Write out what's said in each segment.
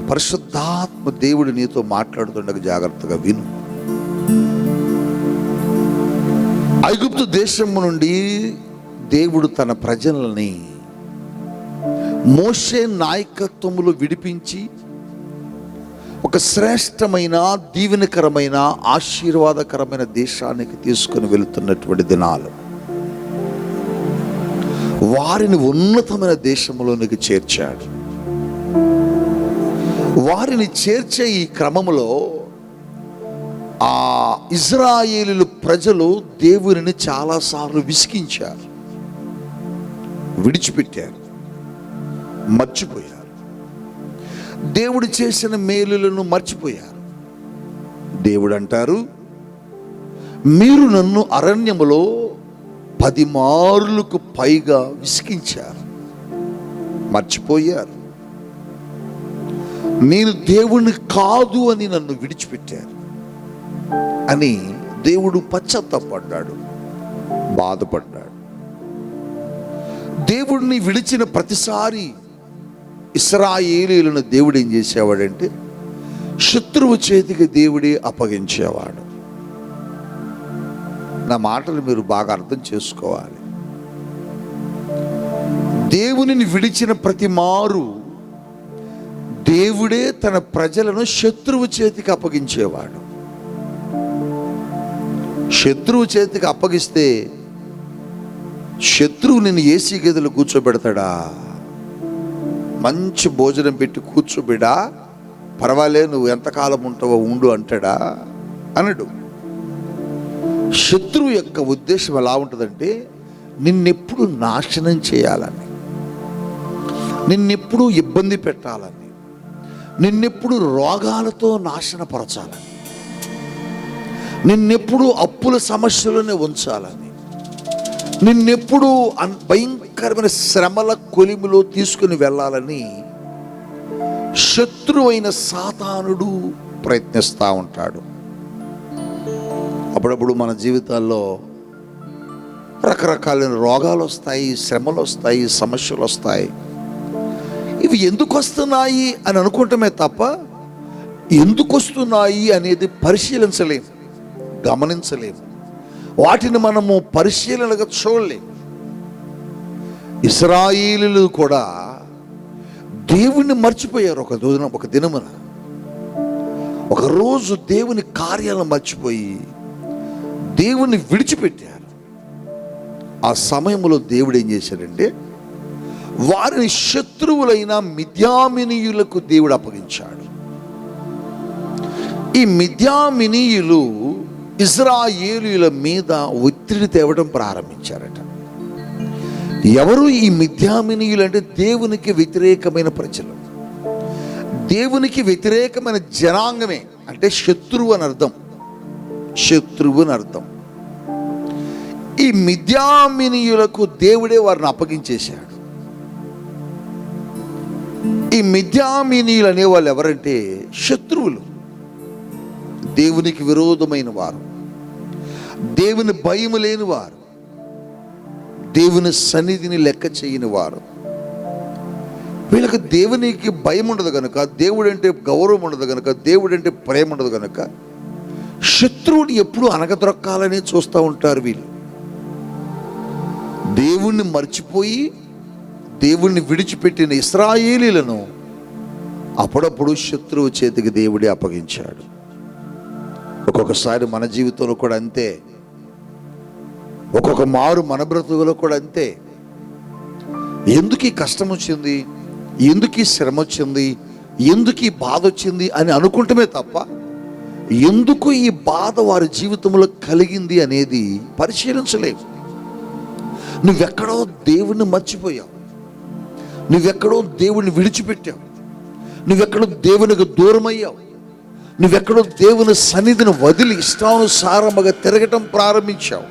పరిశుద్ధాత్మ దేవుడు నీతో మాట్లాడుతుండగా జాగ్రత్తగా విను. ఐగుప్తు దేశము నుండి దేవుడు తన ప్రజలని మోషే నాయకత్వములో విడిపించి ఒక శ్రేష్టమైన, దీవెనకరమైన, ఆశీర్వాదకరమైన దేశానికి తీసుకుని వెళుతున్నటువంటి దినాలు. వారిని ఉన్నతమైన దేశంలోనికి చేర్చాడు. వారిని చేర్చే ఈ క్రమంలో ఆ ఇజ్రాయేలు ప్రజలు దేవునిని చాలాసార్లు విసిగించారు, విడిచిపెట్టారు, మర్చిపోయారు. దేవుడు చేసిన మేలులను మర్చిపోయారు. దేవుడు అంటారు, మీరు నన్ను అరణ్యములో 10 మార్లకు పైగా విసిగించారు, మర్చిపోయారు. నేను దేవుణ్ణి కాదు అని నన్ను విడిచిపెట్టారు అని దేవుడు పశ్చాత్తాపడ్డాడు, బాధపడ్డాడు. దేవుడిని విడిచిన ప్రతిసారి ఇశ్రాయేలీయులను దేవుడు ఏం చేసేవాడంటే శత్రువు చేతికి దేవుడే అప్పగించేవాడు. నా మాటలు మీరు బాగా అర్థం చేసుకోవాలి. దేవునిని విడిచిన ప్రతి మారు దేవుడే తన ప్రజలను శత్రువు చేతికి అప్పగించేవాడు. శత్రువు చేతికి అప్పగిస్తే శత్రువు నిన్ను ఏసీ గదిలో కూర్చోబెడతాడా? మంచి భోజనం పెట్టి కూర్చోబెడా, పర్వాలే నువ్వు ఎంతకాలం ఉంటావో ఉండు అంటాడా? అనడు. శత్రువు యొక్క ఉద్దేశం ఎలా ఉంటుందంటే నిన్నెప్పుడు నాశనం చేయాలని, నిన్నెప్పుడు ఇబ్బంది పెట్టాలని, నిన్నెప్పుడు రోగాలతో నాశనపరచాలని, నిన్నెప్పుడు అప్పుల సమస్యలోనే ఉంచాలని, నిన్నెప్పుడు భయంకరమైన శ్రమల కొలిమిలో తీసుకుని వెళ్ళాలని శత్రువైన సాతానుడు ప్రయత్నిస్తూ ఉంటాడు. అప్పుడప్పుడు మన జీవితాల్లో రకరకాలైన రోగాలు వస్తాయి, శ్రమలు వస్తాయి, సమస్యలు వస్తాయి. ఇవి ఎందుకు వస్తున్నాయి అని అనుకుంటమే తప్ప ఎందుకు వస్తున్నాయి అనేది పరిశీలించలేము, గమనించలేము. వాటిని మనము పరిశీలనగా చూడలేము. ఇశ్రాయేలీయులు కూడా దేవుణ్ణి మర్చిపోయారు. ఒక దినమున ఒకరోజు దేవుని కార్యాలను మర్చిపోయి దేవుణ్ణి విడిచిపెట్టారు. ఆ సమయంలో దేవుడు ఏం చేశాడంటే వారిని శత్రువులైన మిద్యామినీయులకు దేవుడు అప్పగించాడు. ఈ మిద్యామినీయులు ఇశ్రాయేలీయుల మీద ఒత్తిడి తేవడం ప్రారంభించారట. ఎవరు ఈ మిద్యామినీయులు అంటే దేవునికి వ్యతిరేకమైన ప్రజలు, దేవునికి వ్యతిరేకమైన జనాంగమే. అంటే శత్రువు అని అర్థం, శత్రువు అని అర్థం. ఈ మిద్యామినీయులకు దేవుడే వారిని అప్పగించేశాడు. ఈ మిద్యామినీయులు అనేవాళ్ళు ఎవరంటే శత్రువులు, దేవునికి విరోధమైన వారు, దేవుని భయం లేని వారు, దేవుని సన్నిధిని లెక్క చేయని వారు. వీళ్ళకి దేవునికి భయం ఉండదు కనుక, దేవుడు అంటే గౌరవం ఉండదు కనుక, దేవుడు అంటే ప్రేమ ఉండదు కనుక శత్రువుని ఎప్పుడు అనగదొక్కాలని చూస్తూ ఉంటారు. వీళ్ళు దేవుణ్ణి మర్చిపోయి దేవుణ్ణి విడిచిపెట్టిన ఇశ్రాయేలీయులను అప్పుడప్పుడు శత్రువు చేతికి దేవుడే అప్పగించాడు. ఒక్కొక్కసారి మన జీవితంలో కూడా అంతే, ఒక్కొక్క మారు మన బ్రతుకులో కూడా అంతే. ఎందుకు ఈ కష్టం వచ్చింది, ఎందుకు ఈ శ్రమ వచ్చింది, ఎందుకు ఈ బాధ వచ్చింది అని అనుకుంటమే తప్ప ఎందుకు ఈ బాధ వారి జీవితంలో కలిగింది అనేది పరిశీలించలేవు. నువ్వెక్కడో దేవుణ్ణి మర్చిపోయావు, నువ్వెక్కడో దేవుణ్ణి విడిచిపెట్టావు, నువ్వెక్కడో దేవునికి దూరమయ్యావు, నువ్వెక్కడో దేవుని సన్నిధిని వదిలి ఇష్టానుసారముగా తిరగటం ప్రారంభించావు.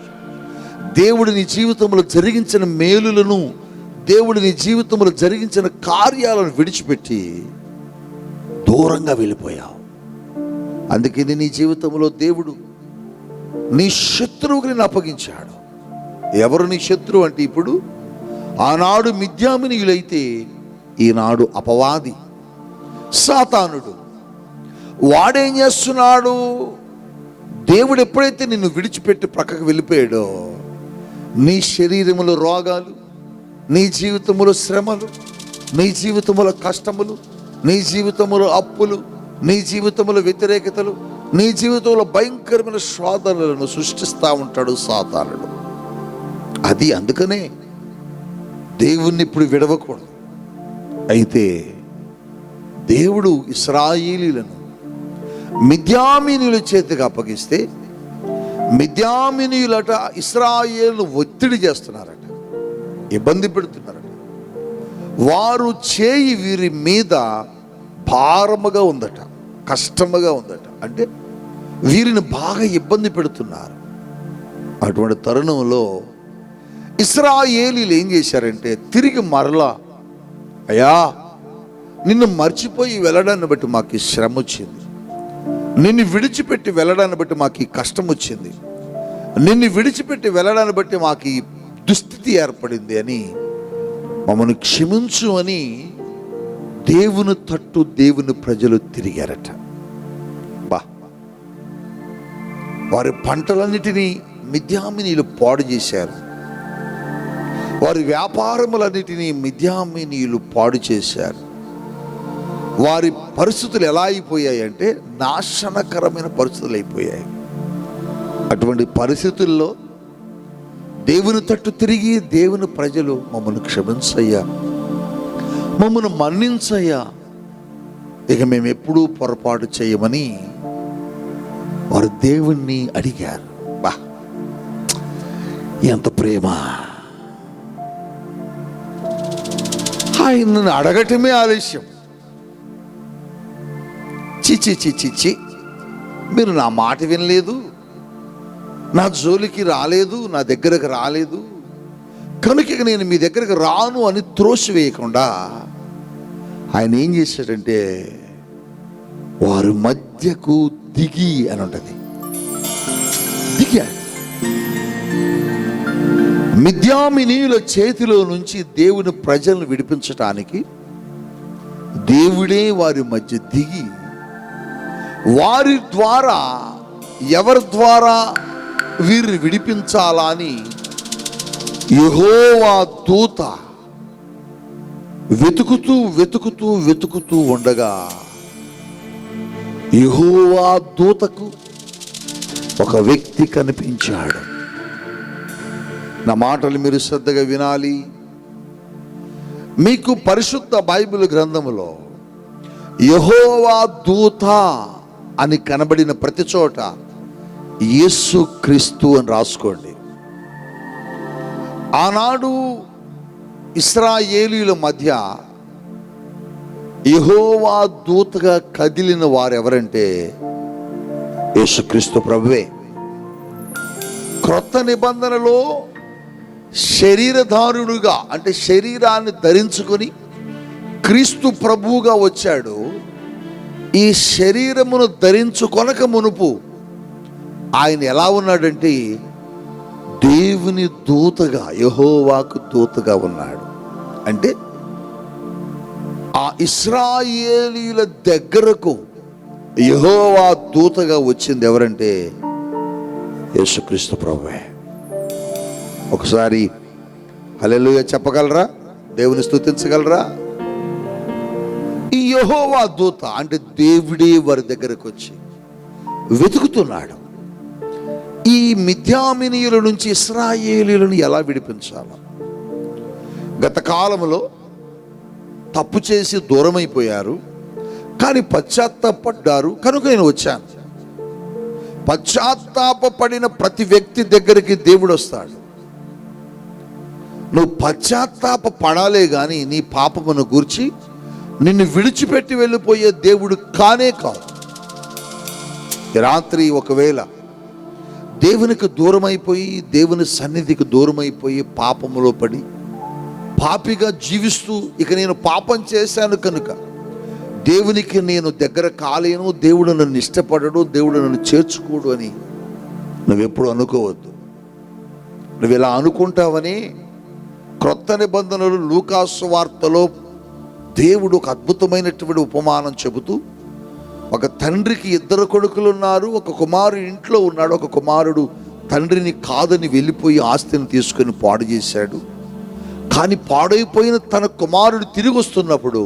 దేవుడు నీ జీవితంలో జరిగించిన మేలులను, దేవుడు నీ జీవితంలో జరిగించిన కార్యాలను విడిచిపెట్టి దూరంగా వెళ్ళిపోయావు. అందుకని నీ జీవితంలో దేవుడు నీ శత్రువుకి నేను అప్పగించాడు. ఎవరు నీ శత్రువు అంటే ఇప్పుడు ఆనాడు మిద్యామినీయులైతే ఈనాడు అపవాది సాతానుడు. వాడేం చేస్తున్నాడు? దేవుడు ఎప్పుడైతే నిన్ను విడిచిపెట్టి ప్రక్కకు వెళ్ళిపోయాడో, నీ శరీరములో రోగాలు, నీ జీవితములో శ్రమలు, నీ జీవితములో కష్టములు, నీ జీవితములో అప్పులు, నీ జీవితంలో వ్యతిరేకతలు, నీ జీవితంలో భయంకరమైన శోధనలను సృష్టిస్తూ ఉంటాడు సాతానుడు. అది అందుకనే దేవుణ్ణి ఇప్పుడు విడవకూడదు. అయితే దేవుడు ఇశ్రాయేలీయులను మిద్యామీనీయుల చేతికి అప్పగిస్తే, మిద్యామీనీయులట ఇశ్రాయేలును ఒత్తిడి చేస్తున్నారట, ఇబ్బంది పెడుతున్నారట. వారు చేయి వీరి మీద భారముగా ఉందట, కష్టముగా ఉందట. అంటే వీరిని బాగా ఇబ్బంది పెడుతున్నారు. అటువంటి తరుణంలో ఇశ్రాయేలీయులు ఏం చేశారంటే, తిరిగి మరలా, అయ్యా నిన్ను మర్చిపోయి వెళ్ళడాన్ని బట్టి మాకు ఈ శ్రమ వచ్చింది, నిన్ను విడిచిపెట్టి వెళ్ళడాన్ని బట్టి మాకు ఈ కష్టం వచ్చింది, నిన్ను విడిచిపెట్టి వెళ్ళడాన్ని బట్టి మాకు ఈ దుస్థితి ఏర్పడింది అని మమ్మల్ని క్షమించు అని దేవుని తట్టు దేవుని ప్రజలు తిరిగారట. వారి పంటలన్నిటినీ మిద్యామీనీయులు పాడు చేశారు. వారి వ్యాపారములన్నిటినీ మిద్యామీనీయులు పాడు చేశారు. వారి పరిస్థితులు ఎలా అయిపోయాయి అంటే నాశనకరమైన పరిస్థితులు అయిపోయాయి. అటువంటి పరిస్థితుల్లో దేవుని తట్టు తిరిగి దేవుని ప్రజలు, మమ్మల్ని క్షమించయ్యా, మమ్మల్ని మన్నించయ్యా, ఇక మేము ఎప్పుడూ పొరపాటు చేయమని వారు దేవుణ్ణి అడిగారు. బా, ఎంత ప్రేమ! ఆయనను అడగటమే ఆలస్యం. చిచి చిచి చి, మీరు నా మాట వినలేదు, నా జోలికి రాలేదు, నా దగ్గరకు రాలేదు, కనుక ఇక నేను మీ దగ్గరకు రాను అని త్రోసివేయకుండా ఆయన ఏం చేశాడంటే, వారి మధ్యకు దిగి అని ఉంటుంది, దిగాడు. మిద్యామీనీయుల చేతిలో నుంచి దేవుని ప్రజలను విడిపించటానికి దేవుడే వారి మధ్య దిగి, వారి ద్వారా, ఎవరి ద్వారా వీరిని విడిపించాలా అని యెహోవా దూత వెతుకుతూ వెతుకుతూ వెతుకుతూ ఉండగా, యెహోవా దూతకు ఒక వ్యక్తి కనిపించాడు. నా మాటలు మీరు శ్రద్ధగా వినాలి. మీకు పరిశుద్ధ బైబిల్ గ్రంథములో యెహోవా దూత అని కనబడిన ప్రతి చోట యేసు క్రీస్తు అని రాసుకోండి. ఆనాడు ఇశ్రాయేలీయుల మధ్య యెహోవా దూతగా కదిలిన వారు ఎవరంటే యేసుక్రీస్తు ప్రభువే. క్రొత్త నిబంధనలో శరీరధారుడుగా, అంటే శరీరాన్ని ధరించుకొని క్రీస్తు ప్రభువుగా వచ్చాడు. ఈ శరీరమును ధరించుకొనక మునుపు ఆయన ఎలా ఉన్నాడంటే దేవుని దూతగా, యెహోవాకు దూతగా ఉన్నాడు. అంటే ఆ ఇశ్రాయేలీయుల దగ్గరకు యెహోవా దూతగా వచ్చింది ఎవరంటే యేసుక్రీస్తు ప్రభువే. ఒకసారి హల్లెలూయా చెప్పగలరా? దేవుని స్తుతించగలరా? ఈ యెహోవా దూత అంటే దేవుడే వారి దగ్గరకు వచ్చి వెతుకుతున్నాడు. ఈ మిద్యామీనీయుల నుంచి ఇశ్రాయేలీయులను ఎలా విడిపించాలి? గత కాలంలో తప్పు చేసి దూరమైపోయారు, కానీ పశ్చాత్తాపడ్డారు కనుక నేను వచ్చాను. పశ్చాత్తాపడిన ప్రతి వ్యక్తి దగ్గరికి దేవుడు వస్తాడు. నువ్వు పశ్చాత్తాప పడాలే కానీ నీ పాపమును గూర్చి నిన్ను విడిచిపెట్టి వెళ్ళిపోయే దేవుడు కానే కాదు. రాత్రి ఒకవేళ దేవునికి దూరమైపోయి, దేవుని సన్నిధికి దూరమైపోయి పాపములో పడి పాపిగా జీవిస్తూ, ఇక నేను పాపం చేశాను కనుక దేవునికి నేను దగ్గర కాలేను, దేవుడు నన్ను ఇష్టపడడు, దేవుడు నన్ను చేర్చుకోడు అని నువ్వెప్పుడు అనుకోవద్దు. నువ్వు ఇలా అనుకుంటావని క్రొత్త నిబంధనలు లూకా సువార్తలో దేవుడు ఒక అద్భుతమైనటువంటి ఉపమానం చెబుతూ, ఒక తండ్రికి 2 కొడుకులు ఉన్నారు, ఒక కుమారుడు ఇంట్లో ఉన్నాడు. ఒక కుమారుడు తండ్రిని కాదని వెళ్ళిపోయి ఆస్తిని తీసుకొని పాడు చేశాడు. కానీ పాడైపోయిన తన కుమారుడు తిరిగి వస్తున్నప్పుడు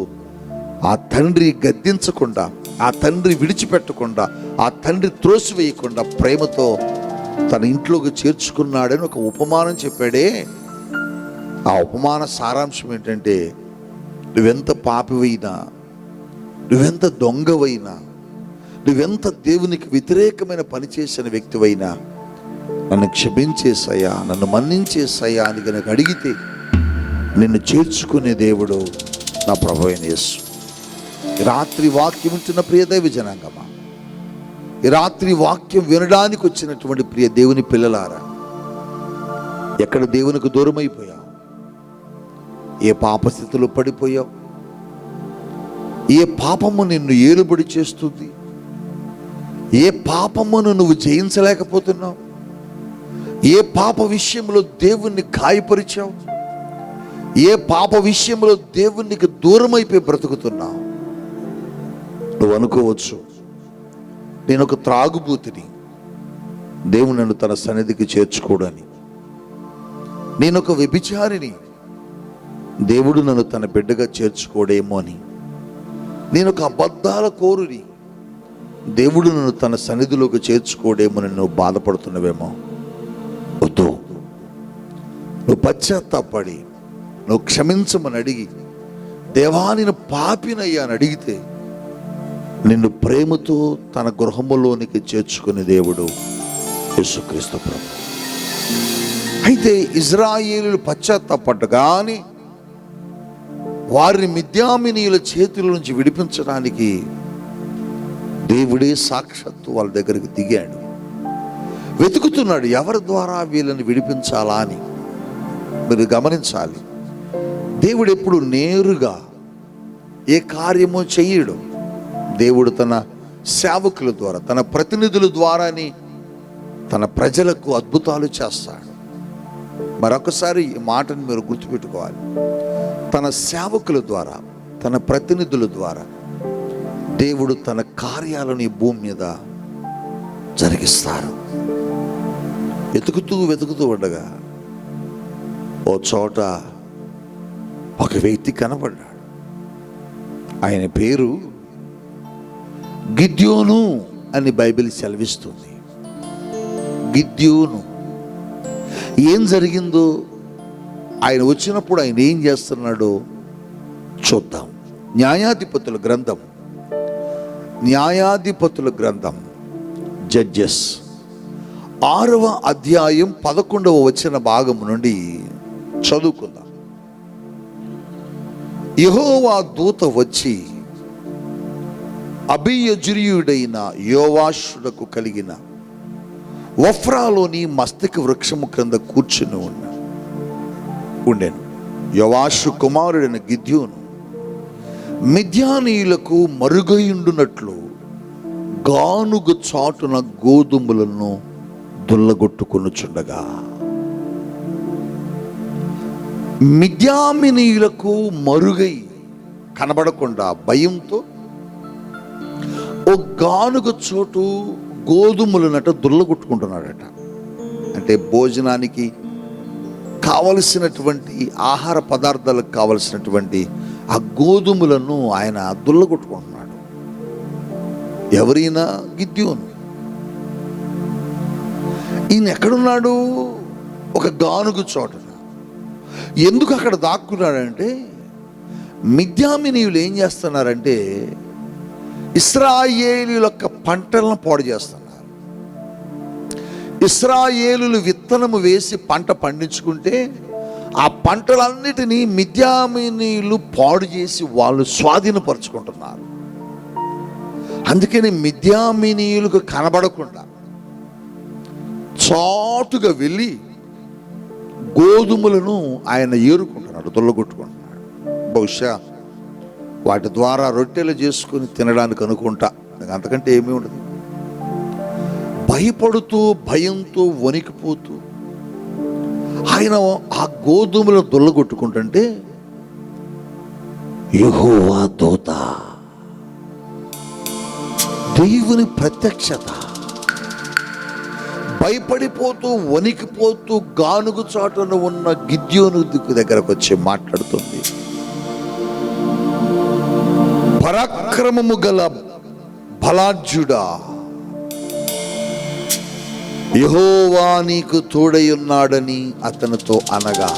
ఆ తండ్రి గద్దించకుండా, ఆ తండ్రి విడిచిపెట్టకుండా, ఆ తండ్రి త్రోసివేయకుండా ప్రేమతో తన ఇంట్లోకి చేర్చుకున్నాడని ఒక ఉపమానం చెప్పాడే. ఆ ఉపమాన సారాంశం ఏంటంటే, నువ్వెంత పాపివైనా, నువ్వెంత దొంగవైనా, నువ్వెంత దేవునికి వ్యతిరేకమైన పని చేసిన వ్యక్తివైనా, నన్ను క్షమించేసయ్యా, నన్ను మన్నించేసయ్యా అని కనుక అడిగితే నిన్ను చేర్చుకునే దేవుడు నా ప్రభువైన యేసు. రాత్రి వాక్యం వింటున్న ప్రియ దైవ జనాంగమా, ఈ రాత్రి వాక్యం వినడానికి వచ్చినటువంటి ప్రియ దేవుని పిల్లలారా, ఎక్కడ దేవునికి దూరం అయిపోయావు? ఏ పాపస్థితిలో పడిపోయావు? ఏ పాపము నిన్ను ఏలుబడి చేస్తుంది? ఏ పాపమును నువ్వు జయించలేకపోతున్నావు? ఏ పాప విషయంలో దేవుణ్ణి గాయపరిచావు? ఏ పాప విషయంలో దేవునికి దూరం అయిపోయి బ్రతుకుతున్నావు? నువ్వు అనుకోవచ్చు, నేను ఒక త్రాగుబోతుని, దేవుడు నన్ను తన సన్నిధికి చేర్చుకోడని. నేను ఒక వ్యభిచారిని, దేవుడు నన్ను తన బిడ్డగా చేర్చుకోడేమో అని. నేను ఒక అబద్ధాల కోరుని, దేవుడు నన్ను తన సన్నిధిలోకి చేర్చుకోడేమో అని నువ్వు బాధపడుతున్నావేమో. వద్దు, నువ్వు పశ్చాత్తాపడి నువ్వు క్షమించమని అడిగి, దేవా నేను పాపినయ్యా అని అడిగితే నిన్ను ప్రేమతో తన గృహములోనికి చేర్చుకునే దేవుడు యేసుక్రీస్తు ప్రభు. అయితే ఇజ్రాయేలీయులు పశ్చాత్తాపడ్డగాని వారిని మిద్యామినీయుల చేతుల నుంచి విడిపించడానికి దేవుడే సాక్షాత్తు వాళ్ళ దగ్గరికి దిగాడు. వెతుకుతున్నాడు ఎవరి ద్వారా వీళ్ళని విడిపించాలా అని. మీరు గమనించాలి, దేవుడు ఎప్పుడు నేరుగా ఏ కార్యమో చెయ్యడు. దేవుడు తన సేవకుల ద్వారా, తన ప్రతినిధుల ద్వారాని తన ప్రజలకు అద్భుతాలు చేస్తాడు. మరొకసారి ఈ మాటను మీరు గుర్తుపెట్టుకోవాలి. తన సేవకుల ద్వారా, తన ప్రతినిధుల ద్వారా దేవుడు తన కార్యాలను ఈ భూమి మీద జరిగిస్తారు. వెతుకుతూ ఉండగా ఓ చోట ఒక వ్యక్తి కనబడ్డాడు. ఆయన పేరు గిద్యోను అని బైబిల్ సెలవిస్తుంది. గిద్యోను. ఏం జరిగిందో, ఆయన వచ్చినప్పుడు ఆయన ఏం చేస్తున్నాడో చూద్దాం. న్యాయాధిపతుల గ్రంథం జడ్జెస్ 6వ అధ్యాయం 11వ వచన భాగం నుండి చదువుకుందాం. యెహోవా దూత వచ్చి అబీయజ్రీయుడైన యోవాషునకు కలిగిన ఒఫ్రాలోని మస్తక వృక్షము క్రింద కూర్చుని ఉండెను. యోవాషు కుమారుడైన గిద్యోను మిద్యానీయులకు మరుగైండునట్లు గానుగ చాటున గోధుమలను దుల్లగొట్టుకొనుచుండగా, మిద్యామినీయులకు మరుగై కనబడకుండా భయంతో ఓ గానుగ చోటు గోధుమలనట దుల్లగొట్టుకుంటున్నాడట. అంటే భోజనానికి కావలసినటువంటి ఆహార పదార్థాలకు కావలసినటువంటి ఆ గోధుమలను ఆయన దుల్లగొట్టుకుంటున్నాడు. ఎవరైనా గిద్యోను. ఈయన ఎక్కడున్నాడు? ఒక గానుగ చోటన. ఎందుకు అక్కడ దాక్కున్నాడంటే, మిద్యామినీయులు ఏం చేస్తున్నారంటే ఇశ్రాయేలీయుల యొక్క పంటలను పాడు చేస్తున్నారు. ఇశ్రాయేలులు విత్తనము వేసి పంట పండించుకుంటే ఆ పంటలన్నిటినీ మిద్యామినీయులు పాడు చేసి వాళ్ళు స్వాధీనపరుచుకుంటున్నారు. అందుకని మిద్యామినీయులకు కనబడకుండా చాటుగా వెళ్ళి గోధుమలను ఆయన ఏరుకుంటున్నాడు, దొల్లగొట్టుకుంటున్నాడు. బహుశా వాటి ద్వారా రొట్టెలు చేసుకుని తినడానికి అనుకుంటా, అంతకంటే ఏమీ ఉండదు. భయపడుతూ భయంతో వణికిపోతూ ఆయన ఆ గోధుమలు దొల్లగొట్టుకుంటుంటే యెహోవా దూత, దేవుని ప్రత్యక్షత. భయపడిపోతూ వణికిపోతూ గానుగు చాటున ఉన్న గిద్యోను దగ్గరకు వచ్చి మాట్లాడుతుంది. పరాక్రమము గల బలాఢ్యుడా, యెహోవా నీకు తోడై ఉన్నాడని అతనితో అనగా.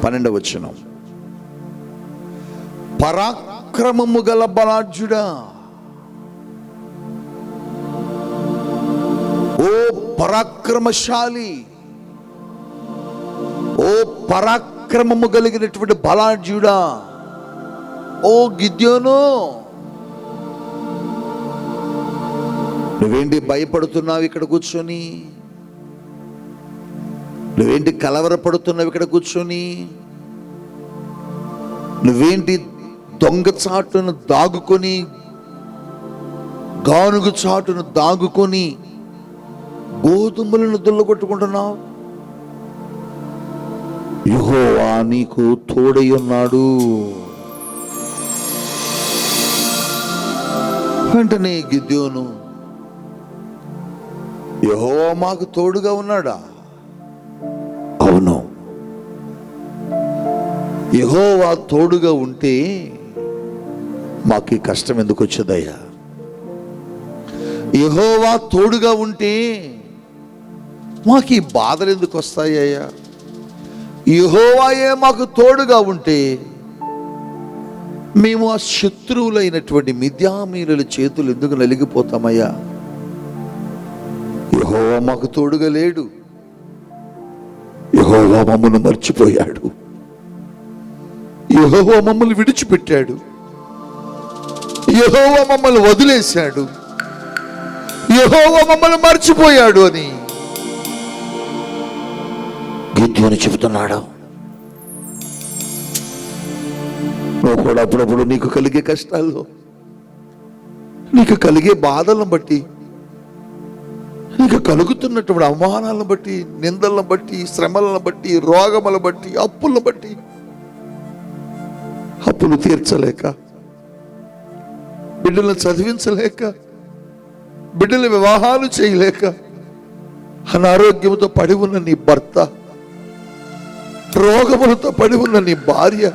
12వ వచనం, పరాక్రమము గల బలాఢ్యుడా, ఓ పరాక్రమశాలి, ఓ పరాక్రమము కలిగినటువంటి బలాఢ్యుడా, ఓ గిద్యోను, నువ్వేంటి భయపడుతున్నావు ఇక్కడ కూర్చొని? నువ్వేంటి కలవరపడుతున్నావు ఇక్కడ కూర్చొని? నువ్వేంటి దొంగచాటును దాగుకొని, గానుగు చాటును దాగుకొని గోధుమలను దుల్లగొట్టుకుంటున్నావు? యెహోవా నీకు తోడై ఉన్నాడు. వెంటనే గిద్యోను, యెహోవా మాకు తోడుగా ఉన్నాడా? అవును, యెహోవా తోడుగా ఉంటే మాకు ఈ కష్టం ఎందుకు వచ్చేదయ్యా? యెహోవా తోడుగా ఉంటే మాకు ఈ బాధలు ఎందుకు వస్తాయ్యా? యెహోవాయే మాకు తోడుగా ఉంటే మేము ఆ శత్రువులైనటువంటి మిద్యామీయుల చేతులు ఎందుకు నలిగిపోతామయ్యా? యెహోవా మాకు తోడుగా లేడు. యెహోవా మమ్మల్ని మర్చిపోయాడు. యెహోవా మమ్మల్ని విడిచిపెట్టాడు. యెహోవా మమ్మల్ని వదిలేశాడు. యెహోవా మమ్మల్ని మర్చిపోయాడు అని గిద్యోను చెబుతున్నాడు. నువ్వు కూడా అప్పుడప్పుడు నీకు కలిగే కష్టాల్లో, నీకు కలిగే బాధలను బట్టి, నీకు కలుగుతున్నటువంటి అవమానాలను బట్టి, నిందలను బట్టి, శ్రమలను బట్టి, రోగములను బట్టి, అప్పులను బట్టి, అప్పులు తీర్చలేక, బిడ్డలను చదివించలేక, బిడ్డల వివాహాలు చేయలేక, అనారోగ్యంతో పడి ఉన్న నీ భర్త, రోగములతో పడి ఉన్న నీ భార్య,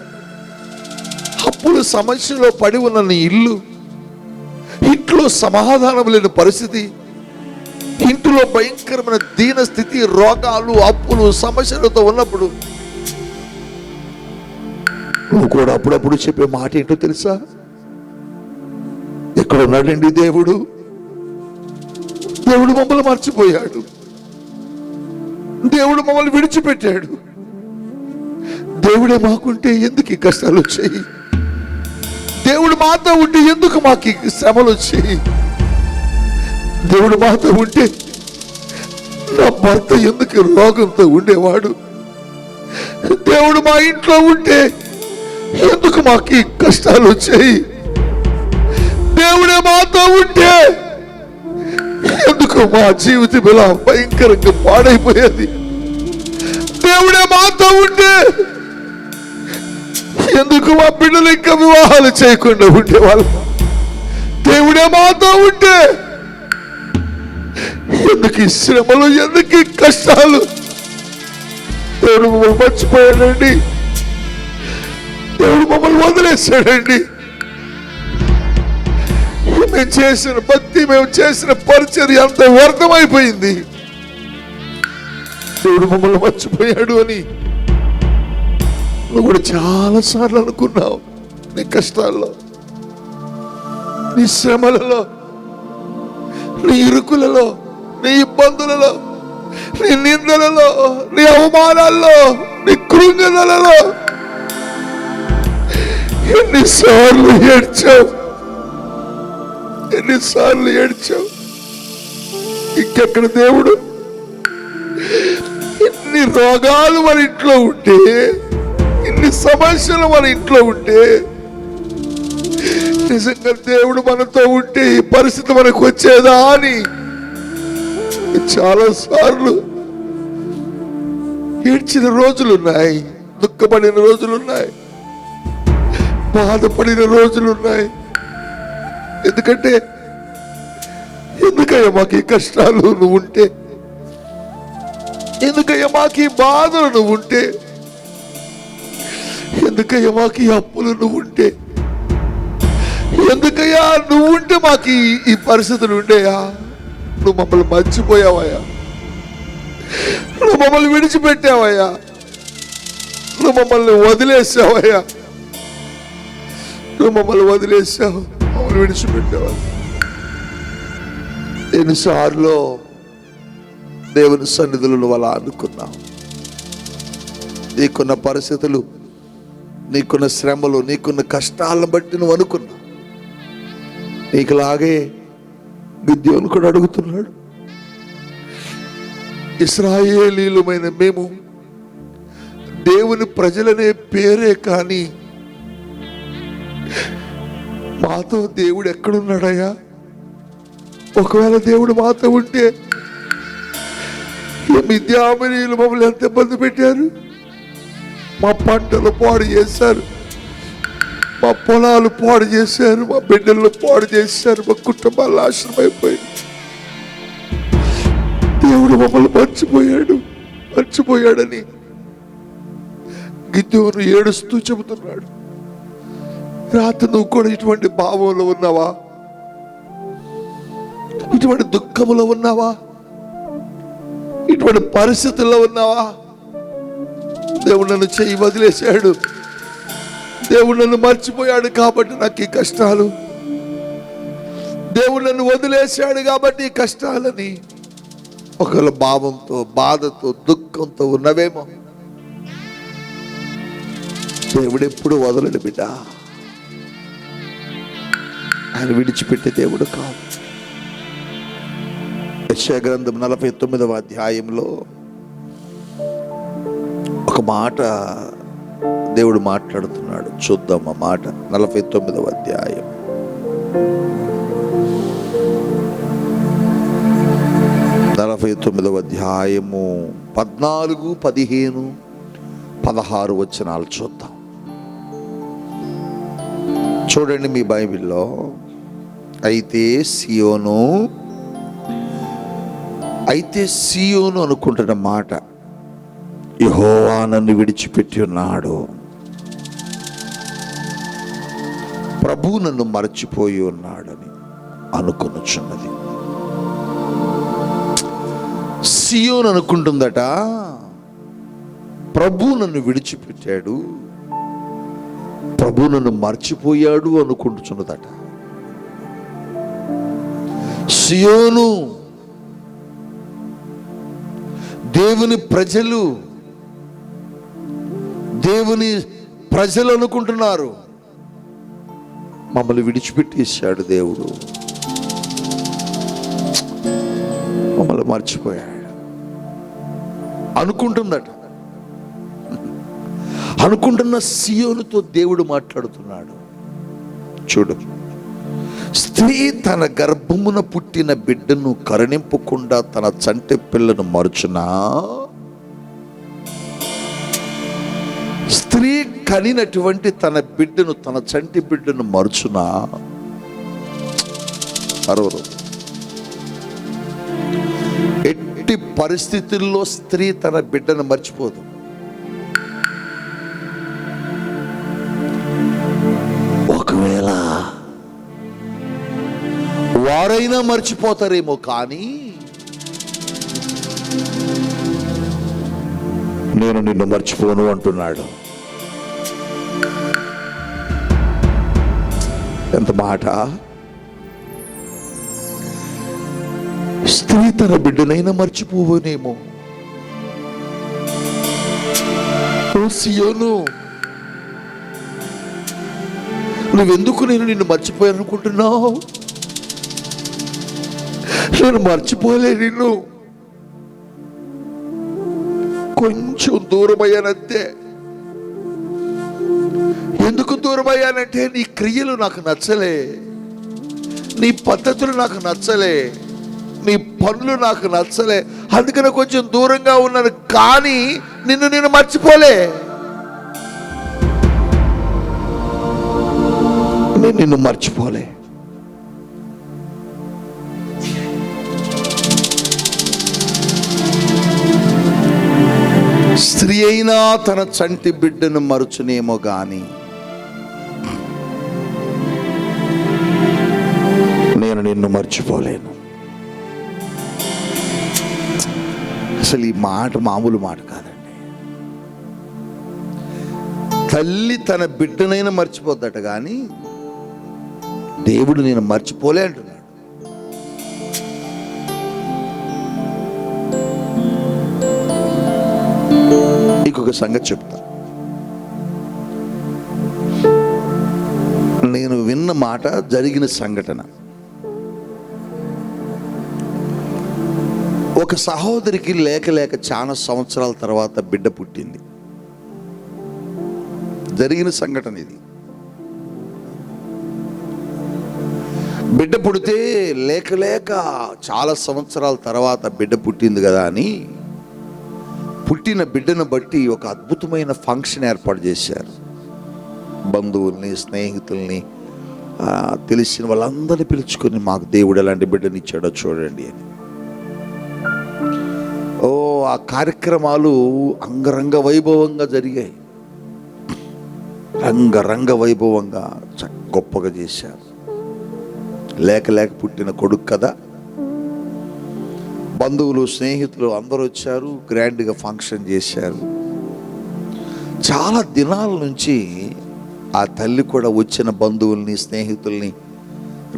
అప్పుల సమస్యలో పడి ఉన్న నీ ఇల్లు, ఇంట్లో సమాధానం లేని పరిస్థితి, ఇంట్లో భయంకరమైన దీన స్థితి, రోగాలు, అప్పులు, సమస్యలతో ఉన్నప్పుడు నువ్వు కూడా అప్పుడప్పుడు చెప్పే మాట ఏంటో తెలుసా? ఎక్కడ ఉన్నాడండి దేవుడు? దేవుడు మమ్మల్ని మర్చిపోయాడు. దేవుడు మమ్మల్ని విడిచిపెట్టాడు. దేవుడే మాకుంటే ఎందుకు ఈ కష్టాలు వచ్చాయి? దేవుడు మాతో ఉంటే ఎందుకు మాకు ఈ శ్రమలు వచ్చాయి? దేవుడు మాతో ఉంటే నా భర్త ఎందుకు రోగంతో ఉండేవాడు? దేవుడు మా ఇంట్లో ఉంటే ఎందుకు మాకు ఈ కష్టాలు వచ్చాయి? దేవుడే మాతో ఉంటే ఎందుకు మా జీవితం ఇలా భయంకరంగా పాడైపోయేది? దేవుడే మాతో ఉంటే ఎందుకు మా బిడ్డలు ఇంకా వివాహాలు చేయకుండా ఉండేవాళ్ళు? దేవుడే మాతో ఉంటే ఎందుకు ఈ శ్రమలు, ఎందుకు ఈ కష్టాలు? దేవుడు మమ్మల్ని మర్చిపోయాడండి. దేవుడు మమ్మల్ని వదిలేశాడండి. మేము చేసిన భక్తి, మేము చేసిన పరిచర్య అంత వ్యర్థమైపోయింది. దేవుడు మమ్మల్ని మర్చిపోయాడు అని నువ్వు కూడా చాలా సార్లు అనుకున్నావు. నీ కష్టాల్లో, నీ శ్రమలలో, నీ ఇరుకులలో, నీ ఇబ్బందులలో, నీ నిందలలో, నీ అవమానాల్లో, నీ కృంగదలలో ఎన్నిసార్లు ఏడ్చావు, ఎన్నిసార్లు ఏడ్చావు. ఇంకెక్కడ దేవుడు? ఇన్ని రోగాలు మన ఇంట్లో ఉంటే, ఇన్ని సమస్యలు మన ఇంట్లో ఉంటే, నిజంగా దేవుడు మనతో ఉంటే ఈ పరిస్థితి మనకు వచ్చేదా అని చాలా సార్లు ఏడ్చిన రోజులున్నాయి, దుఃఖపడిన రోజులున్నాయి. బాధపడిన రోజులున్నాయి. ఎందుకయ్యా మాకు ఈ కష్టాలు నువ్వు ఉంటే, ఎందుకయ్యా మాకు ఈ బాధలు నువ్వు ఉంటే, ఎందుకయ్యా మాకు ఈ అప్పులు నువ్వు ఉంటే, ఎందుకయ్యా నువ్వు ఉంటే మాకు ఈ పరిస్థితులు ఉండేయా? నువ్వు మమ్మల్ని మర్చిపోయావయ్యా, నువ్వు మమ్మల్ని విడిచిపెట్టావయ్యా, నువ్వు మమ్మల్ని వదిలేసావయ్యా, నువ్వు మమ్మల్ని వదిలేసావు, మమ్మల్ని విడిచిపెట్టావా? ఎన్నిసార్లు దేవుని సన్నిధులు నువ్వు అలా అనుకున్నావు. నీకున్న పరిస్థితులు, నీకున్న శ్రమలు, నీకున్న కష్టాలను బట్టి నువ్వు అనుకున్నావు. నీకులాగే గిద్యోను కూడా అడుగుతున్నాడు. ఇశ్రాయేలీయులమైన మేము దేవుని ప్రజలనే పేరే కానీ మాతో దేవుడు ఎక్కడున్నాడయ్యా? ఒకవేళ దేవుడు మాతో ఉంటే మిద్యామనీయులు మమ్మల్ని ఎంత ఇబ్బంది పెట్టారు, మా పంటలు పాడు చేశారు, మా పొలాలు పాడు చేశారు, మా బిడ్డలను పాడు చేశారు, మా కుటుంబాలు నాశనం అయిపోయింది. దేవుడు మమ్మల్ని మర్చిపోయాడని గిద్యోను ఏడుస్తూ చెబుతున్నాడు. రాత్రి నువ్వు కూడా ఇటువంటి భావంలో ఉన్నావా? ఇటువంటి దుఃఖంలో ఉన్నావా? ఇటువంటి పరిస్థితుల్లో ఉన్నావా? దేవుడు నన్ను చెయ్యి వదిలేశాడు, దేవుడు నన్ను మర్చిపోయాడు కాబట్టి నాకు ఈ కష్టాలు, దేవుడు నన్ను వదిలేశాడు కాబట్టి ఈ కష్టాలని ఒకవేళ భావంతో, బాధతో, దుఃఖంతో ఉన్నవేమో. దేవుడు ఎప్పుడు వదలడు బిడ్డ. ఆయన విడిచిపెట్టే దేవుడు కాదు. యెషయా గ్రంథం 49వ అధ్యాయంలో ఒక మాట దేవుడు మాట్లాడుతున్నాడు. చూద్దాం ఆ మాట. 49వ అధ్యాయం 49వ అధ్యాయము 14, 15, 16 వచనాలు చూద్దాం. చూడండి మీ బైబిల్లో. అయితే సియోను అనుకుంటున్న మాట, యెహోవా నన్ను విడిచిపెట్టి ఉన్నాడు, ప్రభు నన్ను మరచిపోయి ఉన్నాడని అనుకొనుచున్నది. సియోను అనుకుంటుందట, ప్రభు నన్ను విడిచిపెట్టాడు, ప్రభు నన్ను మర్చిపోయాడు అనుకుంటున్నదట. సియోను దేవుని ప్రజలు అనుకుంటున్నారు, మమ్మల్ని విడిచిపెట్టేశాడు దేవుడు, మమ్మల్ని మర్చిపోయాడు అనుకుంటుందట. అనుకుంటున్న సియోనుతో దేవుడు మాట్లాడుతున్నాడు. చూడు, స్త్రీ తన గర్భమున పుట్టిన బిడ్డను కరుణింపకుండా తన చంటి పిల్లను మరుచునా? స్త్రీ కనినటువంటి తన బిడ్డను, తన చంటి బిడ్డను మరుచునా? అరవరు. ఎట్టి పరిస్థితుల్లో స్త్రీ తన బిడ్డను మర్చిపోదు. ఒకవేళ వారైనా మర్చిపోతారేమో కానీ నేను నిన్ను మర్చిపోను అంటున్నాడు. ఎంత మాట! స్త్రీ తన బిడ్డనైనా మర్చిపోవనేమో. ఓ సియోను, నువ్వెందుకు నేను నిన్ను మర్చిపోయాను అనుకుంటున్నావు? నేను మర్చిపోలే నిన్ను, కొంచెం దూరం అయ్యానంతే. ఎందుకు దూరం అయ్యానంటే నీ క్రియలు నాకు నచ్చలే, నీ పద్ధతులు నాకు నచ్చలే, నీ పనులు నాకు నచ్చలే, అందుకని కొంచెం దూరంగా ఉన్నాను, కానీ నిన్ను నేను మర్చిపోలే. నేను నిన్ను మర్చిపోలే. స్త్రీ అయినా తన చంటి బిడ్డను మరుచునేమో గాని నేను నిన్ను మర్చిపోలేను. అసలు ఈ మాట మామూలు మాట కాదండి. తల్లి తన బిడ్డనైనా మర్చిపోద్దట కానీ దేవుడు నేను మర్చిపోలే అంటున్నాడు. ఇంకొక సంగతి చెప్తా. నేను విన్న మాట, జరిగిన సంఘటన. ఒక సహోదరికి లేక లేక చాలా సంవత్సరాల తర్వాత బిడ్డ పుట్టింది. జరిగిన సంఘటన ఇది. బిడ్డ పుడితే లేక లేక చాలా సంవత్సరాల తర్వాత బిడ్డ పుట్టింది కదా అని పుట్టిన బిడ్డను బట్టి ఒక అద్భుతమైన ఫంక్షన్ ఏర్పాటు చేశారు. బంధువుల్ని, స్నేహితుల్ని, తెలిసిన వాళ్ళందరినీ పిలుచుకొని మాకు దేవుడు ఎలాంటి బిడ్డని ఇచ్చాడో చూడండి అని. ఆ కార్యక్రమాలు అంగరంగ వైభవంగా జరిగాయి. రంగరంగ వైభవంగా గొప్పగా చేశారు. లేక లేక పుట్టిన కొడుకు కదా. బంధువులు, స్నేహితులు అందరూ వచ్చారు. గ్రాండ్గా ఫంక్షన్ చేశారు. చాలా దినాల నుంచి ఆ తల్లి కూడా వచ్చిన బంధువుల్ని, స్నేహితుల్ని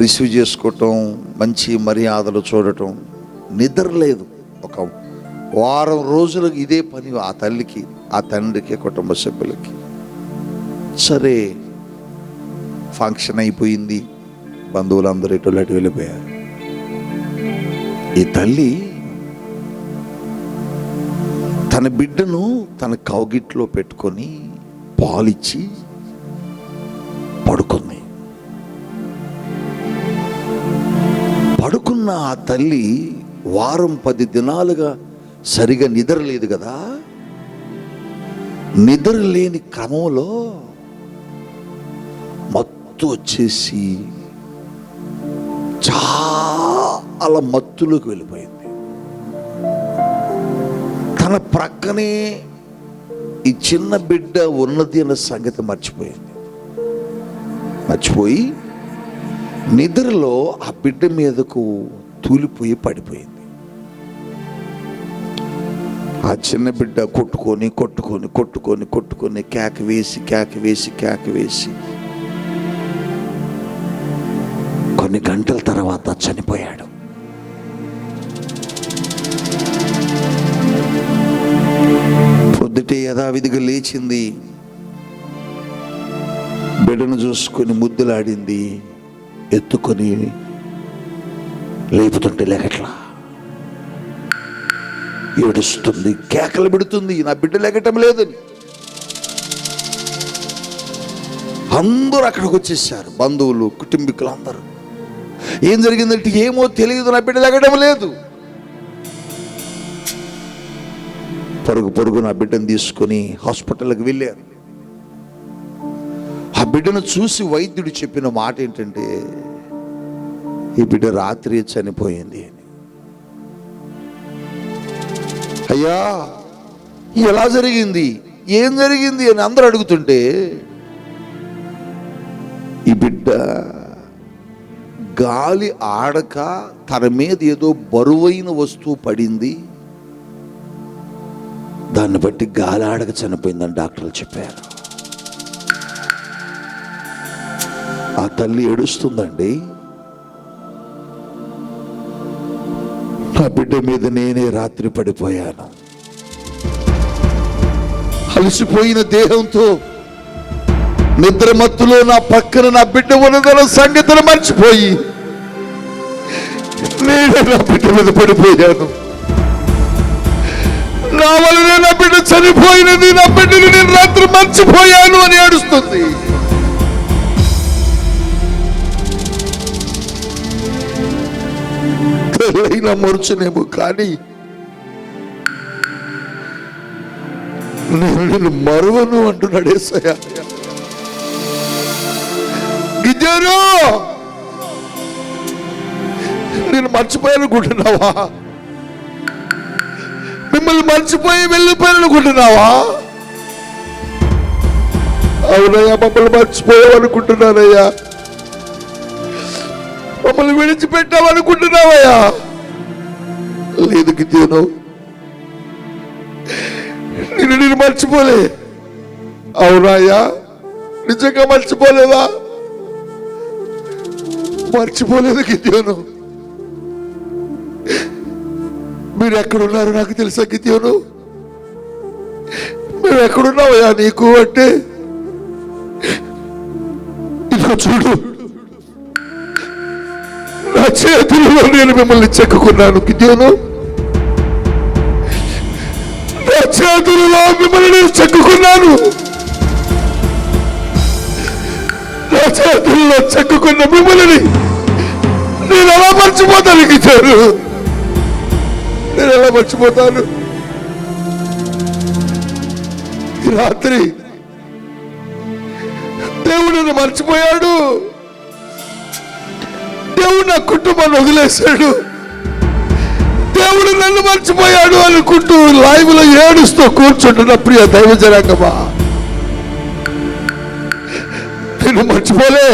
రిసీవ్ చేసుకోవటం, మంచి మర్యాదలు చూడటం, నిద్ర లేదు. ఒక వారం రోజులకు ఇదే పని ఆ తల్లికి, ఆ తండ్రికి, కుటుంబ సభ్యులకి. సరే, ఫంక్షన్ అయిపోయింది. బంధువులందరూ ఇటు అటు వెళ్ళిపోయారు. ఈ తల్లి తన బిడ్డను తన కౌగిట్లో పెట్టుకొని పాలిచ్చి పడుకుంది. పడుకున్న ఆ తల్లి వారం 10 దినాలుగా సరిగా నిద్ర లేదు కదా. నిద్ర లేని క్రమంలో మత్తు వచ్చేసి చాలా మత్తులోకి వెళ్ళిపోయింది. తన ప్రక్కనే ఈ చిన్న బిడ్డ ఉన్నది అన్న సంగతి మర్చిపోయింది. మర్చిపోయి నిద్రలో ఆ బిడ్డ మీదకు తూలిపోయి పడిపోయింది. ఆ చిన్న బిడ్డ కొట్టుకొని కొట్టుకొని కొట్టుకొని కొట్టుకొని కేక వేసి కొన్ని గంటల తర్వాత చనిపోయాడు. పొద్దుటే యథావిధిగా లేచింది. బిడ్డను చూసుకొని ముద్దులాడింది. ఎత్తుకొని లేపుతుంటే లేకట్లా ఏడుస్తుంది, కేకలు పెడుతుంది, నా బిడ్డ లేకటం లేదని. అందరూ అక్కడికి వచ్చేసారు, బంధువులు, కుటుంబీకులు అందరూ. ఏం జరిగిందంటే ఏమో తెలియదు, నా బిడ్డ లేకటం లేదు. పరుగు నా బిడ్డను తీసుకొని హాస్పిటల్కి వెళ్ళారు. ఆ బిడ్డను చూసి వైద్యుడు చెప్పిన మాట ఏంటంటే, ఈ బిడ్డ రాత్రి చనిపోయింది అని. అయ్యా, ఎలా జరిగింది, ఏం జరిగింది అని అందరూ అడుగుతుంటే, ఈ బిడ్డ గాలి ఆడక తన మీద ఏదో బరువైన వస్తువు పడింది, దాన్ని బట్టి గాలి ఆడక చనిపోయిందని డాక్టర్లు చెప్పారు. ఆ తల్లి ఏడుస్తుందండి. నా బిడ్డ మీద నేనే రాత్రి పడిపోయాను. అలసిపోయిన దేహంతో నిద్రమత్తులో నా పక్కన నా బిడ్డ ఉన్నదన్న సంగతిని మర్చిపోయి నేనే నా బిడ్డ మీద పడిపోయాను. నా వల్లనే నా బిడ్డ చనిపోయినది, నా బిడ్డని నేను రాత్రి మర్చిపోయాను అని ఏడుస్తుంది. అయినా మరుచునేమో కానీ నేను నిన్ను మరువను అంటున్నాడు యేసయ్య. గిద్యోను, నేను మర్చిపోయానుకుంటున్నావా? మిమ్మల్ని మర్చిపోయి వెళ్ళిపోయానుకుంటున్నావా? అవునయ్యా, మమ్మల్ని మర్చిపోయావనుకుంటున్నానయ్యా. మమ్మల్ని విడిచిపెట్టావనుకుంటున్నావయ్యా. లేదు గిద్యోను, నేను మర్చిపోలే. అవునాయ్యా, నిజంగా మర్చిపోలేదా? మర్చిపోలేదు గిద్యోను. మీరు ఎక్కడున్నారు నాకు తెలుసా గిద్యోను? మేము ఎక్కడున్నావయ్యా నీకు అంటే, ఇదిగో చూడు, నా చేతుల్లో నేను మిమ్మల్ని చెక్కుకున్నాను గిద్యోను. నా చేతుల్లో మిమ్మల్ని నేను చెక్కుకున్నాను. నా చేతుల్లో చెక్కుకున్న మిమ్మల్ని నేను ఎలా మర్చిపోతాను గిద్యోను? నేను ఎలా మర్చిపోతాను? ఈ రాత్రి దేవుడు నన్ను మర్చిపోయాడు. దేవుడు నా కుటుంబాన్ని వదిలేశాడు. దేవుడు నన్ను మర్చిపోయాడు అనుకుంటూ లైవ్ లో ఏడుస్తూ కూర్చుంటున్న ప్రియ దైవ జనాంగమా, నిన్ను మర్చిపోలే.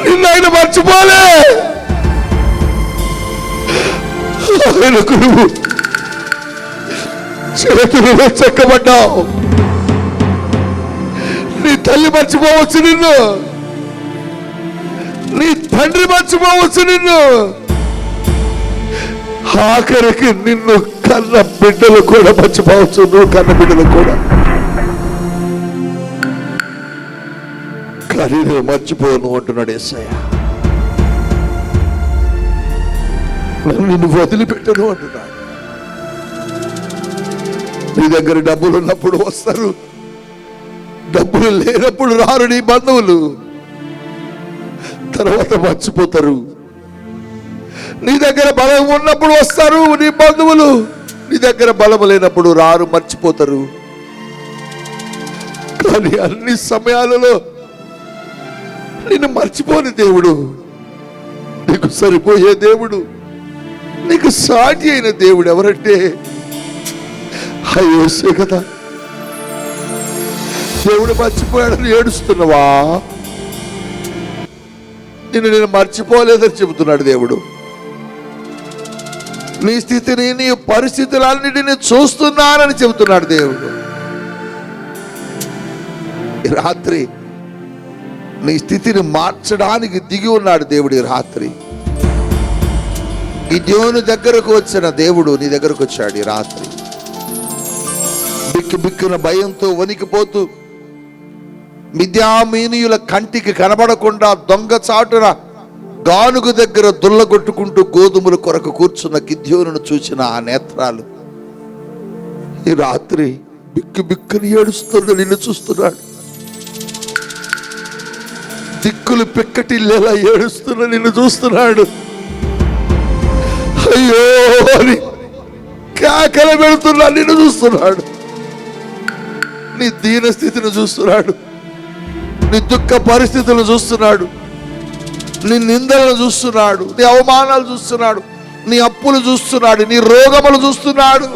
నిన్ను ఆయన మర్చిపోలే. ఆయనకు నువ్వు చేతులలో చెక్కబడ్డావు. నీ తల్లి మర్చిపోవచ్చు నిన్ను, నీ తండ్రి మర్చిపోవచ్చు నిన్ను, ఆఖరికి నిన్ను కన్న బిడ్డలు కూడా మర్చిపోవచ్చు. నువ్వు కన్న బిడ్డలు కూడా. కానీ నువ్వు మర్చిపోను అంటున్నాడు యేసయ్య. నిన్ను వదిలిపెట్టను అంటున్నాడు. నీ దగ్గర డబ్బులు ఉన్నప్పుడు వస్తారు, డబ్బులు లేనప్పుడు రారు నీ బంధువులు, తర్వాత మర్చిపోతారు. నీ దగ్గర బలం ఉన్నప్పుడు వస్తారు నీ బంధువులు, నీ దగ్గర బలం లేనప్పుడు రారు, మర్చిపోతారు. కానీ అన్ని సమయాలలో నిన్ను మర్చిపోని దేవుడు, నీకు సరిపోయే దేవుడు, నీకు సాటి అయిన దేవుడు ఎవరంటే యేసే కదా. దేవుడు మర్చిపోయాడని ఏడుస్తున్నావా? నేను మర్చిపోలేదని చెబుతున్నాడు దేవుడు. నీ స్థితిని, నీ పరిస్థితులన్నిటిని చూస్తున్నానని చెబుతున్నాడు దేవుడు. రాత్రి నీ స్థితిని మార్చడానికి దిగి ఉన్నాడు దేవుడు. రాత్రి గిద్యోను దగ్గరకు వచ్చిన దేవుడు నీ దగ్గరకు వచ్చాడు. ఈ రాత్రి బిక్కు బిక్కున భయంతో వణికిపోతూ, మిద్యామీనీయుల కంటికి కనబడకుండా దొంగచాటున గానుగు దగ్గర దుల్లగొట్టుకుంటూ గోధుమల కొరకు కూర్చున్న గిద్యోనును చూసిన ఆ నేత్రాలు ఈ రాత్రి బిక్కు బిక్కుని ఏడుస్తున్న నిన్ను చూస్తున్నాడు. దిక్కులు పిక్కటిల్లేలా ఏడుస్తున్న నిన్ను చూస్తున్నాడు. అయ్యో అని కేకల పెడుతున్నా నిన్ను చూస్తున్నాడు. నీ దీన స్థితిని చూస్తున్నాడు, నీ దుఃఖ పరిస్థితులను చూస్తున్నాడు, నీ నిందలను చూస్తున్నాడు, నీ అవమానాలు చూస్తున్నాడు, నీ అప్పులు చూస్తున్నాడు, నీ రోగములు చూస్తున్నాడు.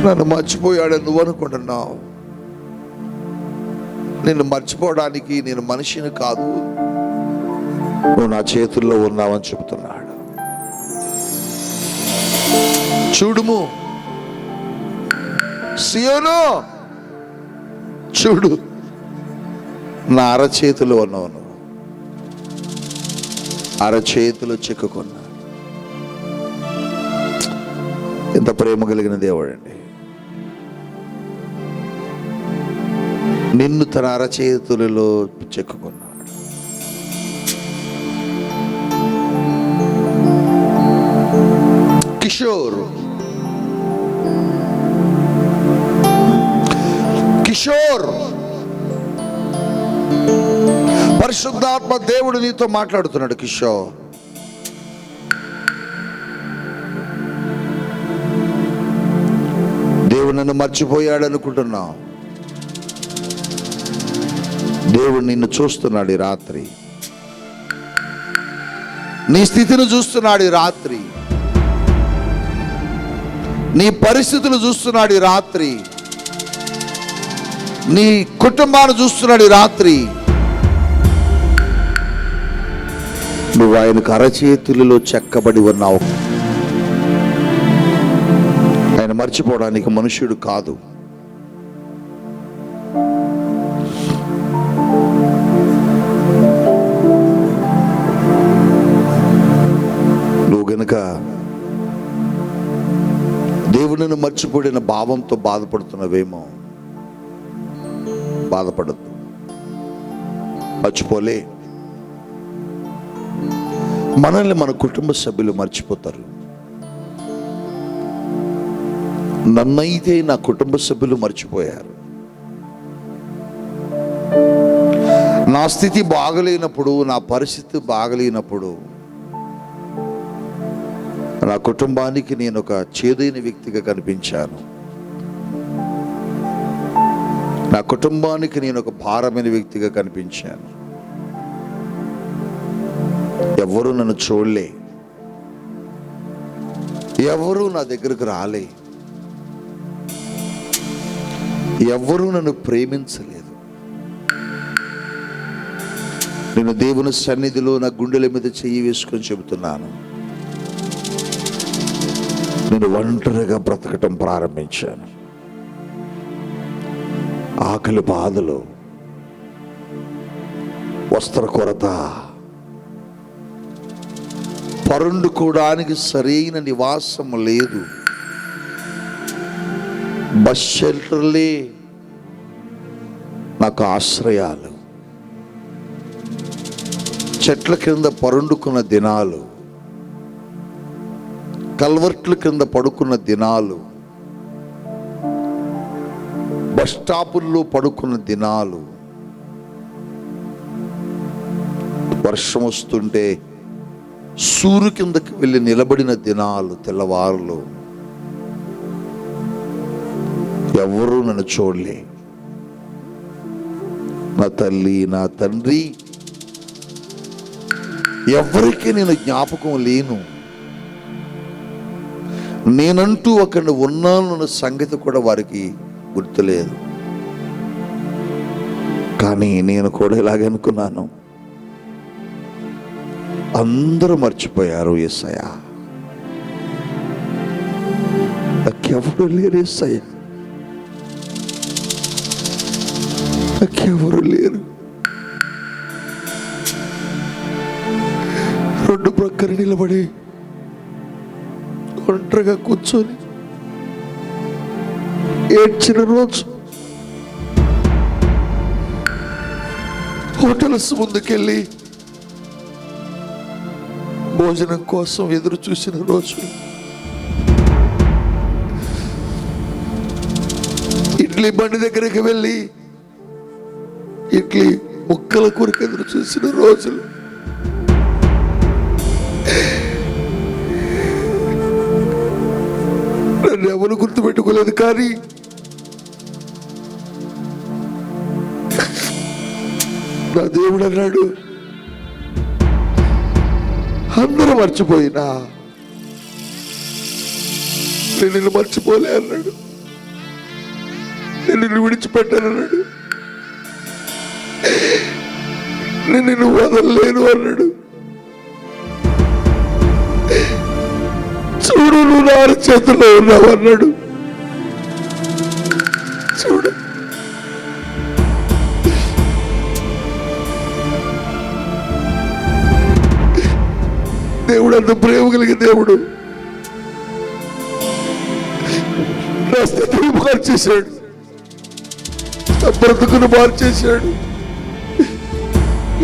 నన్ను మర్చిపోయాడని నువ్వు అనుకుంటున్నావు. నిన్ను మర్చిపోవడానికి నేను మనిషిని కాదు, నువ్వు నా చేతుల్లో ఉన్నావని చెబుతున్నాడు. చూడుము సియోను, చూడు, నా అరచేతిలో ఉన్నావు నువ్వు. అరచేతిలో చిక్కుకున్నా. ఎంత ప్రేమ కలిగిన దేవుడు అండి. నిన్ను తన అరచేతులలో చెక్కుకున్నాడు. కిషోర్, కిషోర్, పరిశుద్ధాత్మ దేవుడు నీతో మాట్లాడుతున్నాడు. కిషోర్, దేవుడు నన్ను మర్చిపోయాడు అనుకుంటున్నావు. దేవుడు నిన్ను చూస్తున్నాడు ఈ రాత్రి. నీ స్థితిని చూస్తున్నాడు ఈ రాత్రి. నీ పరిస్థితులు చూస్తున్నాడు ఈ రాత్రి. నీ కుటుంబాన్ని చూస్తున్నాడు ఈ రాత్రి. నువ్వు ఆయనకు అరచేతులలో చెక్కబడి ఉన్నావు. ఆయన మర్చిపోవడానికి మనుష్యుడు కాదు. నువ్వు గనుక దేవుడిని మర్చిపోయిన భావంతో బాధపడుతున్నవేమో, బాధపడద్దు. మర్చిపోలే. మనల్ని మన కుటుంబ సభ్యులు మర్చిపోతారు. నన్నైతే నా కుటుంబ సభ్యులు మర్చిపోయారు. నా స్థితి బాగలేనప్పుడు, నా పరిస్థితి బాగలేనప్పుడు నా కుటుంబానికి నేను ఒక చేదైన వ్యక్తిగా కనిపించాను. నా కుటుంబానికి నేను ఒక భారమైన వ్యక్తిగా కనిపించాను. ఎవరు నన్ను చూడలే, ఎవరు నా దగ్గరకు రాలే, ఎవరు నన్ను ప్రేమించలేదు. నేను దేవుని సన్నిధిలో నా గుండెల మీద చెయ్యి వేసుకొని చెబుతున్నాను, నేను ఒంటరిగా బ్రతకటం ప్రారంభించాను. ఆకలి బాధలు, వస్త్ర కొరత, పరుండుకోవడానికి సరైన నివాసం లేదు, బస్ షెల్టర్లే నాకు ఆశ్రయాలు, చెట్ల కింద పరుండుకున్న దినాలు, కల్వర్ట్ల కింద పడుకున్న దినాలు, బస్ స్టాపుల్లో పడుకున్న దినాలు, వర్షం వస్తుంటే సూర్యు కిందకి వెళ్ళి నిలబడిన దినాలు, తెల్లవారులు. ఎవరు నన్ను చూడలే. నా తల్లి, నా తండ్రి, ఎవరికి నేను జ్ఞాపకం లేను. నేనంటూ ఒకరిని ఉన్నానన్న సంగతి కూడా వారికి గుర్తులేదు. కానీ నేను కూడా ఇలాగే అనుకున్నాను, అందరూ మర్చిపోయారు యేసయ్య, నాకెవరు లేరు యేసయ్య, నాకెవరు లేరు. రెండు ప్రక్కన నిలబడి ఒంటరిగా కూర్చొని ఏడ్చిన రోజు, హోటల్స్ ముందుకెళ్ళి భోజనం కోసం ఎదురు చూసిన రోజు, ఇడ్లీ బండి దగ్గరికి వెళ్ళి ఇడ్లీ ముక్కల కొరకు ఎదురు చూసిన రోజులు, నన్ను ఎవరు గుర్తుపెట్టుకోలేదు. కానీ నా దేవుడు అన్నాడు, అందరూ మర్చిపోయినా నేను నిన్ను మర్చిపోలే అన్నాడు. నేను నిన్ను విడిచిపెట్టానన్నాడు. నేను నిన్ను వదలలేను అన్నాడు. చూడు, నువ్వు నా చేతిలో ఉన్నావు అన్నాడు. చూడు, దేవుడు అంత ప్రేమ కలిగే దేవుడు నా స్థితిని మార్చేశాడు, నా బ్రతుకును మార్చేశాడు,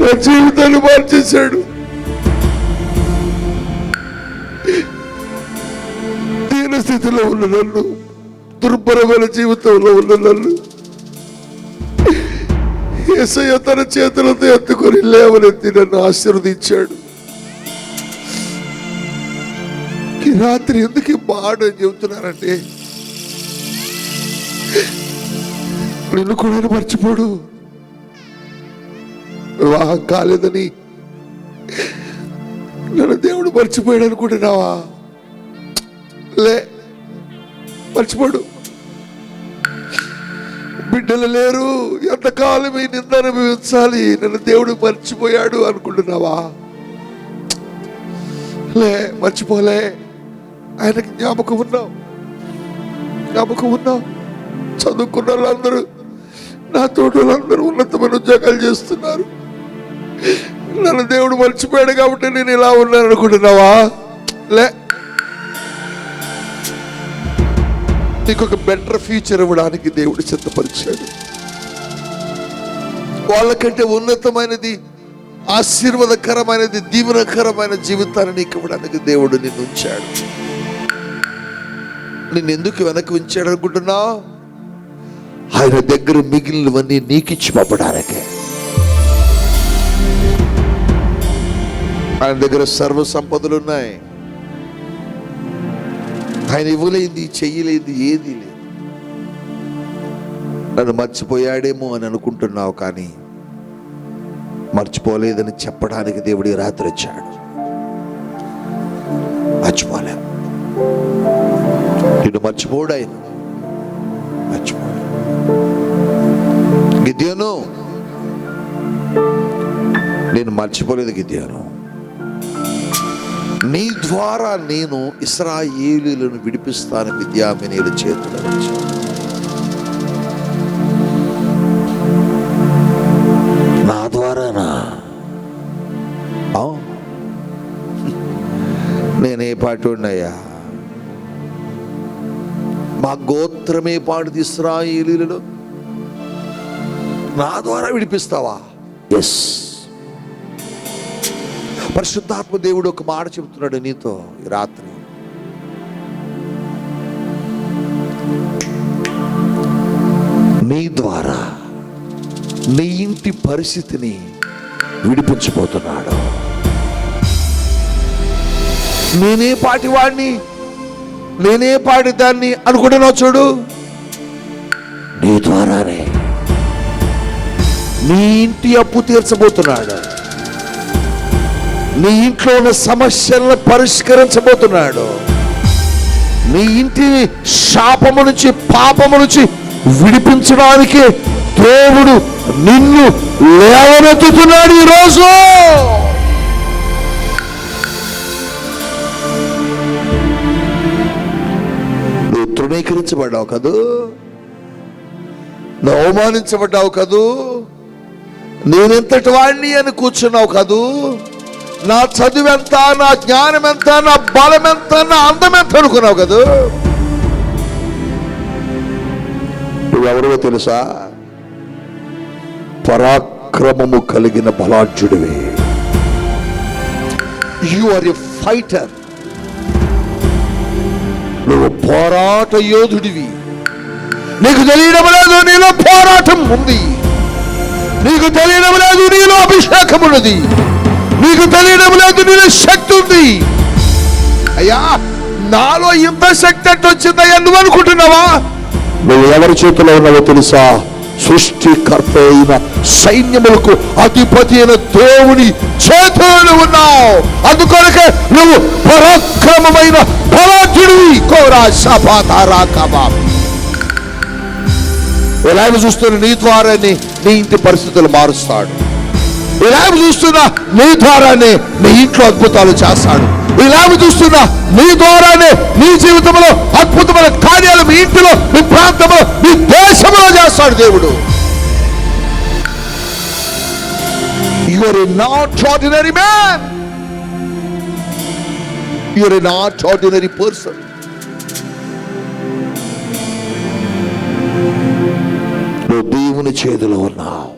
నా జీవితాన్ని మార్చేశాడు. దీన స్థితిలో ఉన్న నన్ను, దుర్భరమైన జీవితంలో ఉన్న నన్ను యేసయ్య తన చేతులతో ఎత్తుకొని లేవనెత్తి నన్ను ఆశీర్వదించాడు. ఈ రాత్రి ఎందుకు ఈ మాట చెబుతున్నారంటే, నిన్ను కూడా మర్చిపోడు, వివాహం కాలేదని నన్ను దేవుడు మర్చిపోయాడు అనుకుంటున్నావా? లే, మర్చిపోడు. బిడ్డలు లేరు, ఎంతకాలం ఈ నింద అనుభవించాలి, నన్ను దేవుడు మర్చిపోయాడు అనుకుంటున్నావా? లే, మర్చిపోలే. ఆయనకి జ్ఞాపకం ఉన్నావు. చదువుకున్న వాళ్ళందరూ, నా తోటి వాళ్ళందరూ ఉన్నతమైన ఉద్యోగాలు చేస్తున్నారు. నన్ను దేవుడు మర్చిపోయాడు కాబట్టి నేను ఇలా ఉన్నాను అనుకుంటున్నావా? లే, నీకు ఒక బెటర్ ఫ్యూచర్ ఇవ్వడానికి దేవుడు సిద్ధపరిచాడు. వాళ్ళకంటే ఉన్నతమైనది, ఆశీర్వాదకరమైనది, దీవెనకరమైన జీవితాన్ని నీకు ఇవ్వడానికి దేవుడు నిన్ను ఉంచాడు. నిన్ను ఎందుకు వెనక్కి ఉంచాడు అనుకుంటున్నావు? ఆయన దగ్గర మిగిలినవన్నీ నీకిచ్చి పంపడానికే. ఆయన దగ్గర సర్వ సంపదలు ఉన్నాయి. ఆయన ఇవ్వలేంది, చెయ్యలేంది ఏది లేదు. నన్ను మర్చిపోయాడేమో అని అనుకుంటున్నావు, కానీ మర్చిపోలేదని చెప్పడానికి దేవుడి రాత్రి వచ్చాడు. మర్చిపోలే, నిన్ను మర్చిపోడు ఆయన. మర్చిపోడు. గిద్యోను, నేను మర్చిపోలేదు గిద్యోను. నీ ద్వారా నేను ఇశ్రాయేలీయులను విడిపిస్తాను మిద్యానీయుల చేతుల నుంచి. నా ద్వారానా? నేనే పాటు ఉన్నాయా? మా గోత్రమే పాడుది ఇశ్రాయేలీయులను. నా ద్వారా విడిపిస్తావా? ఎస్. పరిశుద్ధాత్మ దేవుడు ఒక మాట చెబుతున్నాడు నీతో ఈ రాత్రి. నీ ద్వారా నీ ఇంటి పరిస్థితిని విడిపించబోతున్నాడు. నేనే పాటి వాడిని, నేనే పాటి దాన్ని అనుకుంటున్నావు చూడు. నీ ద్వారానే నీ ఇంటి అప్పు తీర్చబోతున్నాడు. నీ ఇంట్లో ఉన్న సమస్యలను పరిష్కరించబోతున్నాడు. నీ ఇంటిని శాపము నుంచి, పాపము నుంచి విడిపించడానికి దేవుడు నిన్ను లేవనెత్తుతున్నాడు ఈరోజు. నువ్వు తృణీకరించబడ్డావు కదూ, నువ్వు అవమానించబడ్డావు కదూ, నేనెంతటి వాడిని అని కూర్చున్నావు కదూ, నా చదువు ఎంత, నా జ్ఞానం ఎంత, నా బలం ఎంత, నా అందం ఎంత అనుకున్నావు కదా. నువ్వెవరో తెలుసా? పరాక్రమము కలిగిన బలాఢ్యుడివి. You are a fighter. నువ్వు పోరాట యోధుడివి. నీకు తెలియడం లేదు నీలో పోరాటం ఉంది. నీకు తెలియడం లేదు నీలో అభిషేకం ఉన్నది. నీకు తెలియడం లేదు నీలో శక్తి ఉంది. అయ్యా, నాలో ఇంత శక్తి ఎట్టు వచ్చిందయ్యా నువ్వు అనుకుంటున్నావా? నువ్వు ఎవరి చేతిలో ఉన్నావో తెలుసా? సృష్టికర్త అయిన సైన్యములకు అధిపతి అయిన దేవుని చేతిలో ఉన్నావు. అందుకొరకే నువ్వు పరాక్రమమైన బలాఢ్యుడివి. కోరా శపాతారా కబాబ్. ఎలాగ చూస్తున్న నీ ద్వారానే నీ ఇంటి పరిస్థితులు మారుస్తాడు. ఇలాగ చూస్తున్నా నీ ద్వారానే నీ ఇంట్లో అద్భుతాలు చేస్తాడు. ఇలాగ చూస్తున్నా నీ ద్వారానే నీ జీవితంలో అద్భుతమైన కార్యాలు మీ ఇంటిలో, మీ ప్రాంతంలో, మీ దేశంలో చేస్తాడు దేవుడు. You are not ordinary man. You are not ordinary person. నువ్వు దేవుని చేతిలో ఉన్నావు.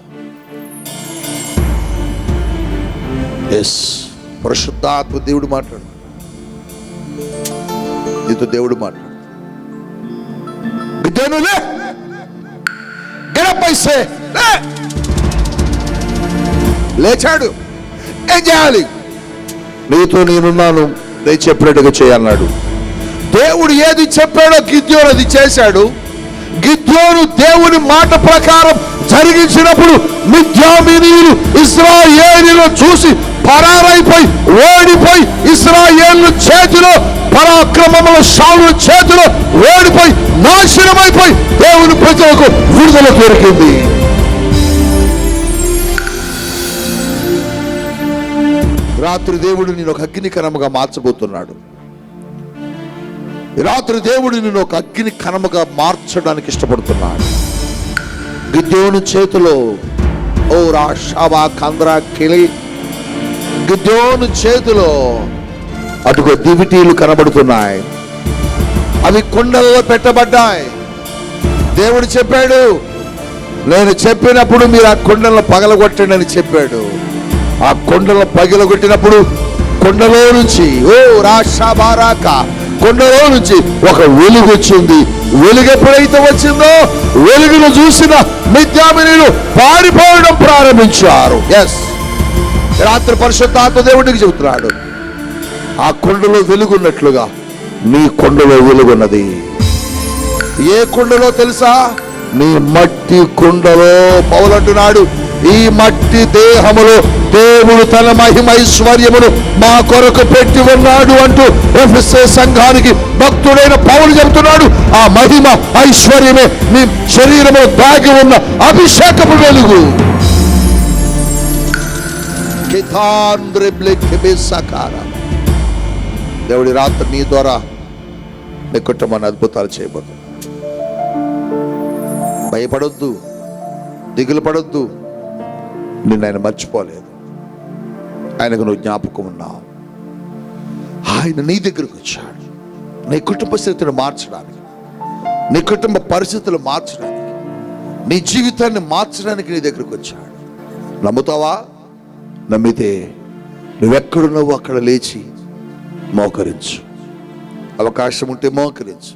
ఎస్, పరిశుద్ధాత్మ దేవుడు మాట్లాడు నీతో. దేవుడు మాట్లాడు. లేచాడు. ఏం చేయాలి? నీతో నేనున్నాను, నేను చెప్పినట్టుగా చేయన్నాడు. దేవుడు ఏది చెప్పాడో గిద్యోను అది చేశాడు. గిద్యోను దేవుని మాట ప్రకారం జరిగించినప్పుడు మిద్యామీనీయులు ఇశ్రాయేలీయులను చూసి పరారైపోయి ఓడిపోయి ఇశ్రాయేలు చేతిలో, పరాక్రమముల సౌలు చేతిలో ఓడిపోయి నాశనమైపోయి దేవుని ప్రజలకు విడుదల దొరికింది. రాత్రి దేవుడు నేను ఒక అగ్ని కణముగా మార్చబోతున్నాడు. రాత్రి దేవుడు నేను ఒక అగ్ని కణముగా మార్చడానికి ఇష్టపడుతున్నాడు. గిద్యోను చేతిలో ఓ రాషాబా కంద్రా కిలి, గిద్యోను చేతిలో అటుగో దివిటీలు కనబడుతున్నాయి. అవి కుండలలో పెట్టబడ్డాయి. దేవుడు చెప్పాడు, నేను చెప్పినప్పుడు మీరు ఆ కుండలను పగలగొట్టండి అని చెప్పాడు. ఆ కొండలను పగిలగొట్టినప్పుడు కొండలో నుంచి ఓ రాషాబారాక కొండలో నుంచి ఒక వెలుగు వచ్చింది. వెలుగు ఎప్పుడైతే వచ్చిందో వెలుగును చూసిన మిద్యామీనీయులు పారిపోవడం ప్రారంభించారు. ఎస్, రాత్రి పరిశుద్ధాత్మ దేవుడికి చెబుతున్నాడు, ఆ కొండలో వెలుగున్నట్లుగా నీ కొండలో వెలుగున్నది. ఏ కొండలో తెలుసా? నీ మట్టి కుండలో. పౌలు అంటున్నాడు, ఈ మట్టి దేహములో దేవుడు తన మహిమైశ్వర్యమును మా కొరకు పెట్టి ఉన్నాడు అంటూ ఎఫెసీ సంఘానికి భక్తుడైన పౌలు చెబుతున్నాడు. ఆ మహిమ ఐశ్వర్యమే నీ శరీరములో దాగి ఉన్న అభిషేకపు వెలుగు. దేవుడి రాత్రి నీ ద్వారా నీ కుటుంబాన్ని అద్భుతాలు చేయబోతున్నాడు. భయపడొద్దు, దిగులు పడొద్దు. నిన్ను ఆయన మర్చిపోలేదు. ఆయనకు నువ్వు జ్ఞాపకం ఉన్నావు. ఆయన నీ దగ్గరకు వచ్చాడు నీ కుటుంబ స్థితిని మార్చడానికి, నీ కుటుంబ పరిస్థితులు మార్చడానికి, నీ జీవితాన్ని మార్చడానికి నీ దగ్గరకు వచ్చాడు. నమ్ముతావా? నమ్మితే నువ్వెక్కడున్నావు అక్కడ లేచి మోకరించు. అవకాశం ఉంటే మోకరించు,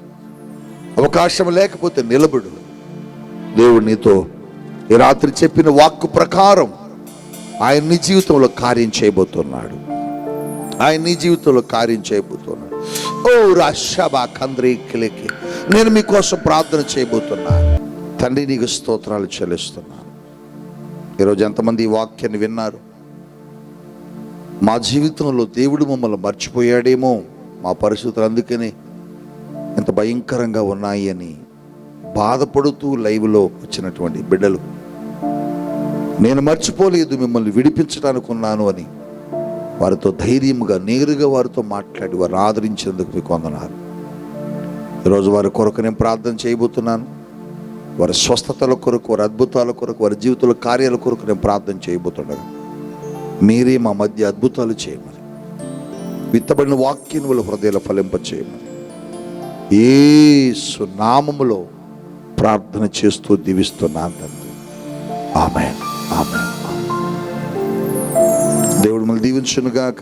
అవకాశం లేకపోతే నిలబడు. దేవుడు నీతో ఈ రాత్రి చెప్పిన వాక్కు ప్రకారం ఆయన నీ జీవితంలో కార్యం చేయబోతున్నాడు. ఆయన నీ జీవితంలో కార్యం చేయబోతున్నాడు. ఓ రాషాబా కంద్రీ కిలికి నేను మీకోసం ప్రార్థన చేయబోతున్నాను. తండ్రి, నీకు స్తోత్రాలు చెల్లిస్తున్నాను. ఈరోజు ఎంతమంది ఈ వాక్యాన్ని విన్నారు? మా జీవితంలో దేవుడు మమ్మల్ని మర్చిపోయాడేమో, మా పరిస్థితులు అందుకనే ఎంత భయంకరంగా ఉన్నాయి అని బాధపడుతూ లైవ్లో వచ్చినటువంటి బిడ్డలు, నేను మర్చిపోలేదు, మిమ్మల్ని విడిపించడానికి ఉన్నాను అని వారితో ధైర్యంగా నేరుగా వారితో మాట్లాడి వారిని ఆదరించేందుకు మీకు వందనాలు. ఈరోజు వారి కొరకు నేను ప్రార్థన చేయబోతున్నాను. వారి స్వస్థతల కొరకు, వారి అద్భుతాల కొరకు, వారి జీవితంలో కార్యాల కొరకు నేను ప్రార్థన చేయబోతున్నాను. మీరే మా మధ్య అద్భుతాలు చేయమని, విత్తబడిన వాక్యం వల్ల హృదయాల ఫలింప చేయమని యేసు నామములో ప్రార్థన చేస్తూ దీవిస్తున్నాను తండ్రి. ఆమేన్, ఆమేన్. దేవుడు మనల్ని దీవించును గాక.